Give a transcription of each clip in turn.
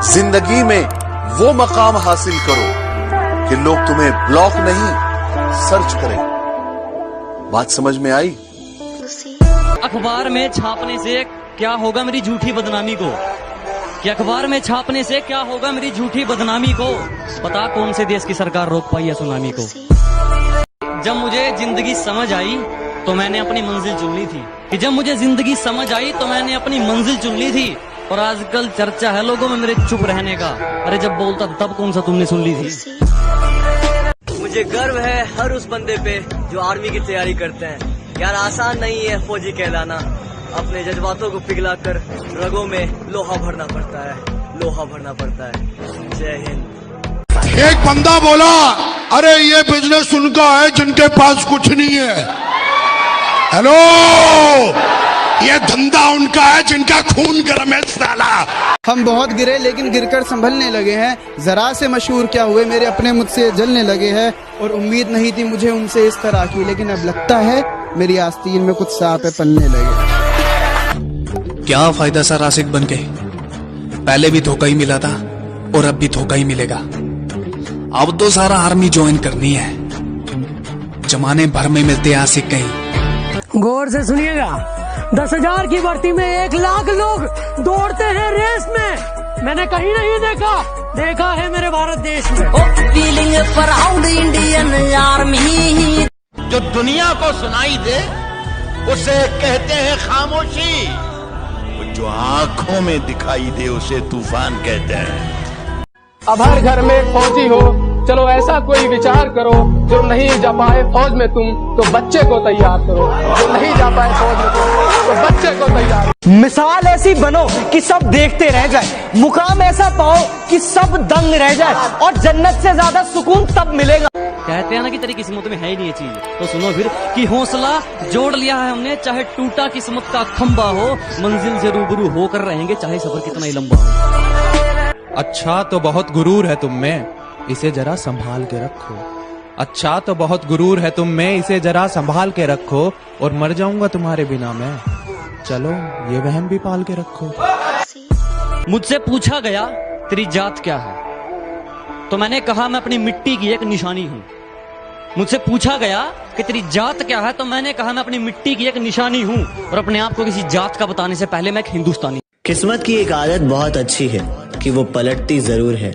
जिंदगी में वो मकाम हासिल करो कि लोग तुम्हें ब्लॉक नहीं सर्च करें। बात समझ में आई? अखबार में छापने से क्या होगा मेरी झूठी बदनामी को, कि अखबार में छापने से क्या होगा मेरी झूठी बदनामी को। पता कौन से देश की सरकार रोक पाई है सुनामी को। जब मुझे जिंदगी समझ आई तो मैंने अपनी मंजिल चुन ली थी, कि जब मुझे जिंदगी समझ आई तो मैंने अपनी मंजिल चुन ली थी। और आजकल चर्चा है लोगों में मेरे चुप रहने का। अरे जब बोलता तब कौन सा तुमने सुन ली थी। मुझे गर्व है हर उस बंदे पे जो आर्मी की तैयारी करते हैं। यार आसान नहीं है फौजी कहलाना, अपने जज्बातों को पिघलाकर रगों में लोहा भरना पड़ता है, लोहा भरना पड़ता है। जय हिंद। एक बंदा बोला, अरे ये बिजनेस उनका है जिनके पास कुछ नहीं है। हेलो, ये धंधा उनका है जिनका खून गर्म है साला। हम बहुत गिरे लेकिन गिरकर संभलने लगे हैं। जरा से मशहूर क्या हुए, मेरे अपने मुझसे जलने लगे हैं। और उम्मीद नहीं थी मुझे उनसे इस तरह की, लेकिन अब लगता है मेरी आस्तीन में कुछ सांप पलने लगे। क्या फायदा सर आशिक बनके, पहले भी धोखा ही मिला था और अब भी धोखा ही मिलेगा। अब तो सारा आर्मी ज्वाइन करनी है, जमाने भर में मिलते हैं आशिक कहीं। गौर से सुनिएगा, 10,000 की भर्ती में 1 लाख लोग दौड़ते हैं रेस में। मैंने कहीं नहीं देखा है मेरे भारत देश में। Feeling proud Indian army. जो दुनिया को सुनाई दे उसे कहते हैं खामोशी, जो आंखों में दिखाई दे उसे तूफान कहते हैं। अब हर घर में एक फौजी हो, चलो ऐसा कोई विचार करो। जो नहीं जा पाए फौज में तुम तो बच्चे को तैयार करो। जो नहीं जा पाए फौज में तुम तो बच्चे को तैयार। मिसाल ऐसी बनो कि सब देखते रह जाए, मुकाम ऐसा पाओ कि सब दंग रह जाए, और जन्नत से ज्यादा सुकून तब मिलेगा। कहते हैं ना कि तेरी किस्मत में है ही नहीं ये चीज, तो सुनो फिर कि हौसला जोड़ लिया है हमने। चाहे टूटा किस्मत का खंबा हो, मंजिल से रूबरू होकर रहेंगे चाहे सफर कितना ही लंबा हो। अच्छा तो बहुत गुरूर है तुम में, इसे जरा संभाल के रखो। अच्छा तो बहुत गुरूर है तुम में, इसे जरा संभाल के रखो। और मर जाऊंगा तुम्हारे बिना मैं, चलो ये वहम भी पाल के रखो। मुझसे पूछा गया तेरी जात क्या है, तो मैंने कहा मैं अपनी मिट्टी की एक निशानी हूँ। मुझसे पूछा गया कि तेरी जात क्या है, तो मैंने कहा मैं अपनी मिट्टी की एक निशानी हूँ। और अपने आप को किसी जात का बताने से पहले मैं एक हिंदुस्तानी। किस्मत की एक आदत बहुत अच्छी है कि वो पलटती जरूर है,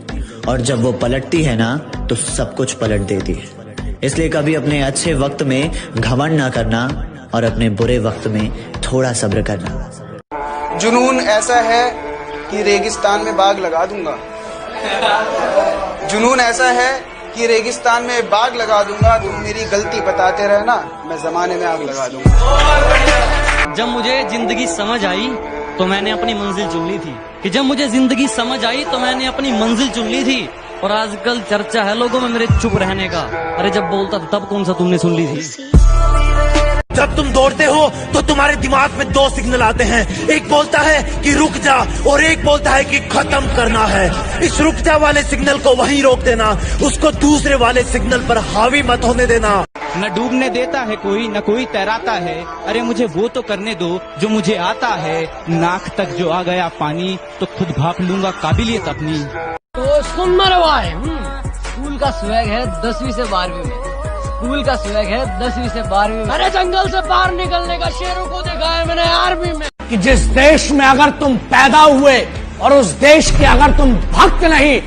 और जब वो पलटती है ना तो सब कुछ पलट देती है। इसलिए कभी अपने अच्छे वक्त में घमंड ना करना और अपने बुरे वक्त में थोड़ा सब्र करना। जुनून ऐसा है कि रेगिस्तान में बाग लगा दूंगा। जुनून ऐसा है कि रेगिस्तान में बाग लगा दूंगा। तुम मेरी गलती बताते रहना, मैं जमाने में आग लगा दूंगा। जब मुझे जिंदगी समझ आई तो मैंने अपनी मंजिल चुन ली थी, कि जब मुझे जिंदगी समझ आई तो मैंने अपनी मंजिल चुन ली थी। और आजकल चर्चा है लोगों में मेरे चुप रहने का। अरे जब बोलता तब कौन सा तुमने सुन ली थी। जब तुम दौड़ते हो तो तुम्हारे दिमाग में 2 सिग्नल आते हैं, एक बोलता है कि रुक जा और एक बोलता है कि खत्म करना है। इस रुक जा वाले सिग्नल को वहीं रोक देना, उसको दूसरे वाले सिग्नल पर हावी मत होने देना। न डूबने देता है कोई, न कोई तैराता है। अरे मुझे वो तो करने दो जो मुझे आता है। नाक तक जो आ गया पानी तो खुद भाप लूंगा काबिलियत अपनी। तो सुन मेरे भाई, स्कूल का स्वैग है 10वीं से 12वीं में। स्कूल का स्वैग है 10वीं से 12वीं में। अरे जंगल से बाहर निकलने का शेरों को देखा है मैंने आर्मी में। कि जिस देश में अगर तुम पैदा हुए और उस देश के अगर तुम भक्त नहीं